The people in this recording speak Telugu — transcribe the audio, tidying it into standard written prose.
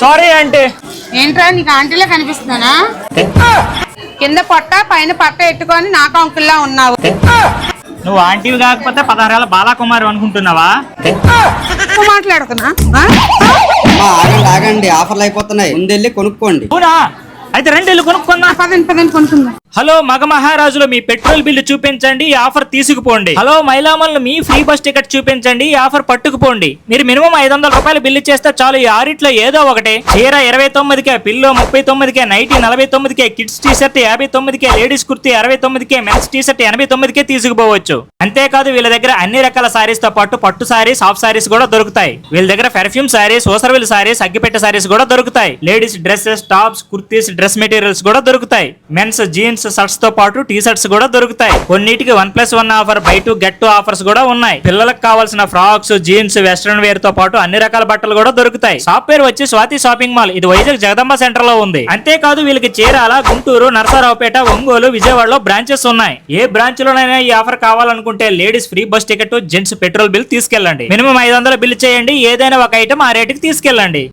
సారీ అంటే ఏంట్రా నీకు ఆంటీలా కనిపిస్తున్నానా? కింద పొట్ట పైన పట్ట ఎట్టుకొని నాకు అంకుల్లా ఉన్నావు. నువ్వు ఆంటీవి కాకపోతే 16 ఏళ్ళ బాలాకుమారి అనుకుంటున్నావా? మాట్లాడుతున్నా ఆగండి, ఆఫర్లు అయిపోతున్నాయి, ముందెళ్ళి కొనుక్కోండి. అవునా? అయితే రెండు ఇల్లు కొనుక్కుందా. పదండి కొనుక్కుందాం. హలో మగ మహారాజులు, మీ పెట్రోల్ బిల్లు చూపించండి, ఈ ఆఫర్ తీసుకుపోండి. హలో మహిళామణులు, మీ ఫ్రీ బస్ టికెట్ చూపించండి, ఈ ఆఫర్ పట్టుకుపోండి. మీరు మినిమం 500 రూపాయలు బిల్లు చేస్తే చాలు, ఈ ఆరిట్లో ఏదో ఒకటి. చీర 29కే, పిల్లో 39కే, నైటీ 49కే, కిడ్స్ టీ షర్ట్ 59కే, లేడీస్ కుర్తీ 69కే, మెన్స్ టీ షర్ట్ 89కే తీసుకుపోవచ్చు. అంతేకాదు వీళ్ళ దగ్గర అన్ని రకాల సారీస్ తో పాటు పట్టు సారీస్, హాఫ్ సారీస్ కూడా దొరుకుతాయి. వీళ్ళ దగ్గర పెర్ఫ్యూమ్ సారీస్, ఓసర్విల్ సారీస్, అగ్గిపెట్ట సారీస్ కూడా దొరుకుతాయి. Ladies dresses, tops, kurtis, dress materials కూడా దొరుకుతాయి. మెన్స్ జీన్స్, షర్ట్స్ తో పాటు టీ షర్ట్స్ కూడా దొరుకుతాయి. కొన్నిటికి 1+1 ఆఫర్, బై 2 గెట్ 2 ఆఫర్స్ కూడా ఉన్నాయి. పిల్లలకు కావాల్సిన ఫ్రాక్స్, జీన్స్, వెస్ట్రన్ వేర్ తో పాటు అన్ని రకాల బట్టలు కూడా దొరుకుతాయి. షాప్ పేరు వచ్చి స్వాతి షాపింగ్ మాల్. ఇది వైజాగ్ జగదంబ సెంటర్ లో ఉంది. అంతేకాదు వీళ్ళకి చీరాల, గుంటూరు, నరసరావుపేట, ఒంగోలు, విజయవాడలో బ్రాంచెస్ ఉన్నాయి. ఏ బ్రాంచ్ లోనైనా ఈ ఆఫర్ కావాలనుకుంటే ladies free bus ticket, gents petrol bill తీసుకెళ్ళండి. మినిమం 500 బిల్ చేయండి, ఏదైనా ఒక ఐటమ్ ఆ రేటుకి తీసుకెళ్ళండి.